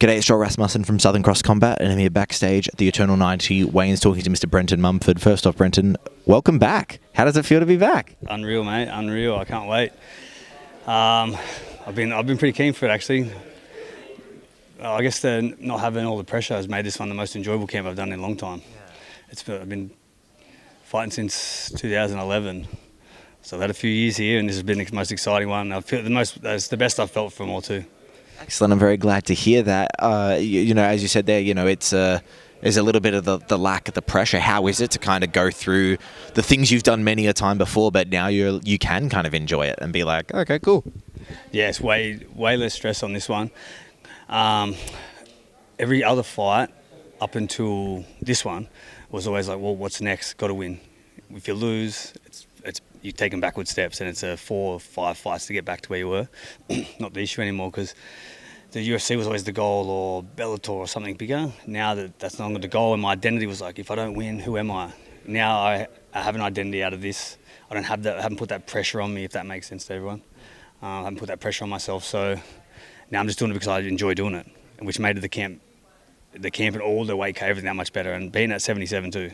G'day, it's Joel Rasmussen from Southern Cross Combat, and I'm here backstage at the Eternal 90. Wayne's talking to Mr. Brentin Mumford. First off, Brentin, welcome back. How does it feel to be back? Unreal, mate. Unreal. I can't wait. I've been pretty keen for it, actually. I guess not having all the pressure has made this one the most enjoyable camp I've done in a long time. Yeah. I've been fighting since 2011, so I've had a few years here, and this has been the most exciting one. I feel it's the best I've felt from all too. Excellent. I'm very glad to hear that. You know, as you said there, you know, there's a little bit of the lack of the pressure. How is it to kind of go through the things you've done many a time before, but now you can kind of enjoy it and be like, okay, cool. Yeah, it's way less stress on this one. Every other fight up until this one was always like, well, what's next? Got to win. If you lose, you're taking backward steps, and it's 4 or 5 fights to get back to where you were. Not the issue anymore, because the UFC was always the goal, or Bellator or something bigger. Now that's no longer the goal, and my identity was like, if I don't win, who am I? Now I have an identity out of this. I haven't put that pressure on me, if that makes sense to everyone. I haven't put that pressure on myself, so now I'm just doing it because I enjoy doing it, which made the camp and all the weight cut, everything that much better. And being at 77 too,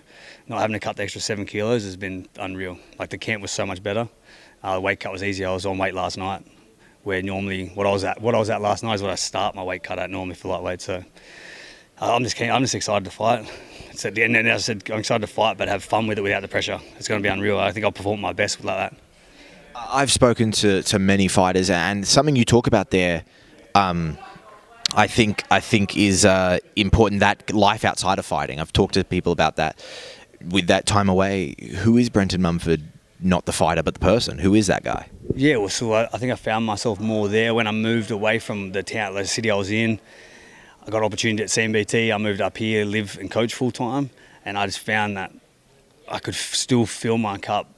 not having to cut the extra 7 kilos has been unreal. Like, the camp was so much better. The weight cut was easy. I was on weight last night, where normally what I was at last night is what I start my weight cut at normally for lightweight. So I'm just keen. I'm just excited to fight. It's at the end, and as I said, I'm excited to fight, but have fun with it without the pressure. It's going to be unreal. I think I'll perform my best like that. I've spoken to many fighters, and something you talk about there, I think is important, that life outside of fighting. I've talked to people about that. With that time away, who is Brentin Mumford? Not the fighter, but the person. Who is that guy? Yeah, well, so I think I found myself more there when I moved away from the city I was in. I got an opportunity at CMBT. I moved up here, live and coach full time, and I just found that I could still fill my cup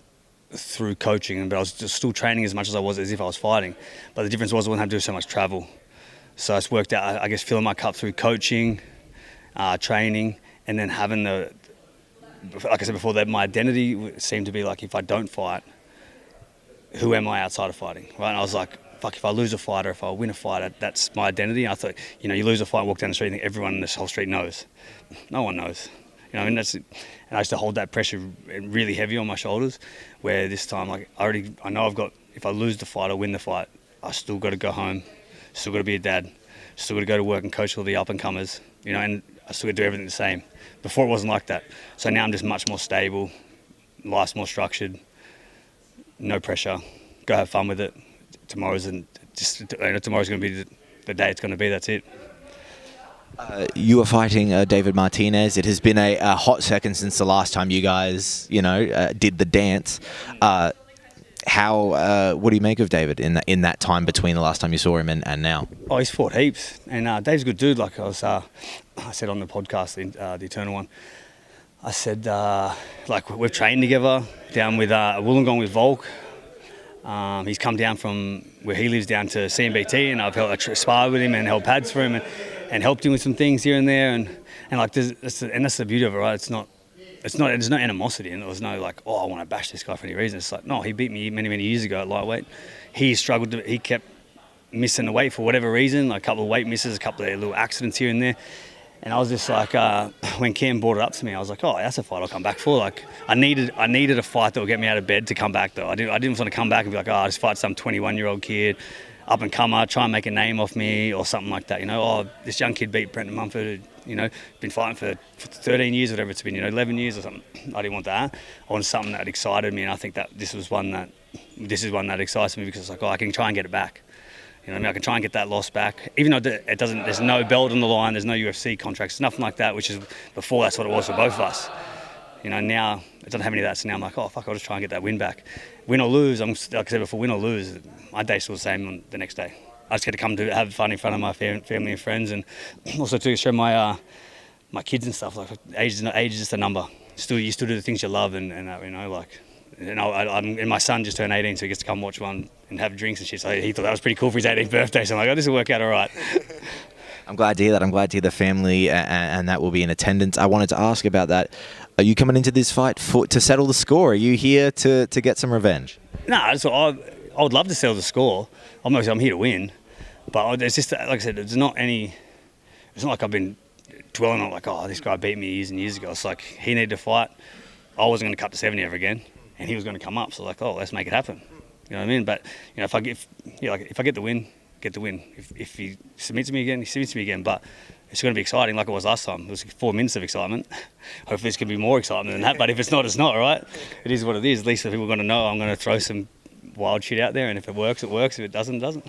through coaching, but I was just still training as much as I was as if I was fighting. But the difference was I wouldn't have to do so much travel. So it's worked out, I guess, filling my cup through coaching, training, and then having like I said before, that my identity seemed to be like, if I don't fight, who am I outside of fighting, right? And I was like, fuck, if I lose a fight or if I win a fight, that's my identity. And I thought, you lose a fight, walk down the street, and everyone in this whole street knows. No one knows. And I used to hold that pressure really heavy on my shoulders, where this time, like, I know if I lose the fight or win the fight, I still got to go home, still got to be a dad, still got to go to work and coach all the up-and-comers, and I still got to do everything the same. Before it wasn't like that. So now I'm just much more stable, life's more structured, no pressure, go have fun with it. Tomorrow's going to be the day it's going to be, that's it. You are fighting David Martinez. It has been a hot second since the last time you guys, did the dance. What do you make of David in that time between the last time you saw him and now? Oh, he's fought heaps, and Dave's a good dude. Like I said on the podcast, the Eternal one, I said, like, we've trained together down with Wollongong with Volk. He's come down from where he lives down to CMBT, and I've helped spar with him and held pads for him and helped him with some things here and there, and like that's the beauty of it, right? There's no animosity, and there was no like, oh, I want to bash this guy for any reason. It's like, no, he beat me many years ago at lightweight. He struggled. He kept missing the weight for whatever reason, like a couple of weight misses, a couple of little accidents here and there. And I was just like, when Cam brought it up to me, I was like, oh, that's a fight I'll come back for. Like, I needed a fight that would get me out of bed to come back, though. I didn't want to come back and be like, oh, I just fight some 21-year-old kid, up and comer, try and make a name off me or something like that. Oh, this young kid beat Brentin Mumford, been fighting for 13 years, whatever it's been, 11 years or something. I didn't want that. I wanted something that excited me, and I think that this is one that excites me, because it's like, oh, I can try and get it back. I can try and get that loss back, even though there's no belt on the line, there's no UFC contracts, nothing like that, which is before that's what it was for both of us. Now it doesn't have any of that, so now I'm like, oh, fuck, I'll just try and get that win back. Win or lose, like I said before, win or lose, my day's still the same on the next day. I just get to come to have fun in front of my family and friends, and also to show my kids and stuff. Like, age is just a number. You still do the things you love, and my son just turned 18, so he gets to come watch one and have drinks and shit. So he thought that was pretty cool for his 18th birthday. So I'm like, oh, this will work out all right. I'm glad to hear that. I'm glad to hear the family and that will be in attendance. I wanted to ask about that. Are you coming into this fight to settle the score? Are you here to get some revenge? No, so I would love to settle the score. I'm here to win. But it's just, like I said, there's not any it's not like I've been dwelling on like, oh, this guy beat me years and years ago. It's like he needed to fight. I wasn't going to cut to 70 ever again, and he was going to come up. So like, oh, let's make it happen. You know what I mean? But you know, if I get the win, get the win. If he submits me again, he submits me again. But it's going to be exciting like it was last time. It was 4 minutes of excitement. Hopefully it's going to be more excitement than that. But if it's not, it's not, right? It is what it is. At least the people are going to know I'm going to throw some wild shit out there, and if it works, it works. If it doesn't, it doesn't.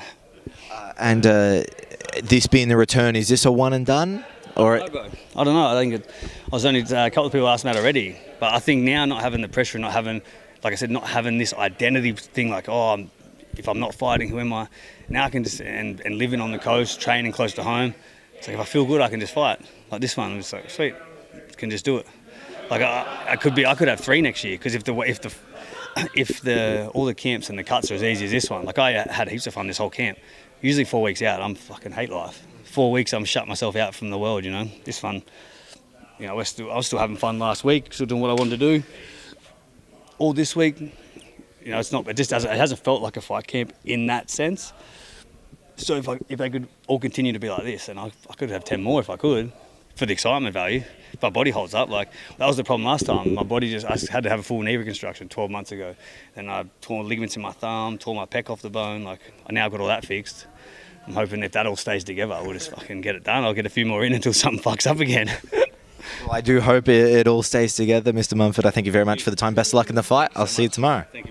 And this being the return, is this a one and done? Or I don't know. I think I was only a couple of people asked me that already. But I think now not having the pressure, not having, like I said, not having this identity thing like, oh, if I'm not fighting, who am I? Now I can just, and living on the coast, training close to home, it's like if I feel good, I can just fight. Like this one, it's like, sweet, can just do it. Like I could have 3 next year, because if all the camps and the cuts are as easy as this one, like I had heaps of fun this whole camp. Usually 4 weeks out, I'm fucking hate life. 4 weeks, I'm shut myself out from the world, you know. This fun, you know, I was still having fun last week, still doing what I wanted to do. All this week, you know, it hasn't felt like a fight camp in that sense. So if they could all continue to be like this, and I could have 10 more if I could, for the excitement value. If my body holds up, like that was the problem last time. My body I had to have a full knee reconstruction 12 months ago. Then I tore ligaments in my thumb, tore my pec off the bone. Like I now got all that fixed. I'm hoping if that all stays together, we'll just fucking get it done. I'll get a few more in until something fucks up again. Well, I do hope it all stays together, Mr. Mumford. I thank you very much for the time. Best of luck in the fight. I'll see you tomorrow. Thank you.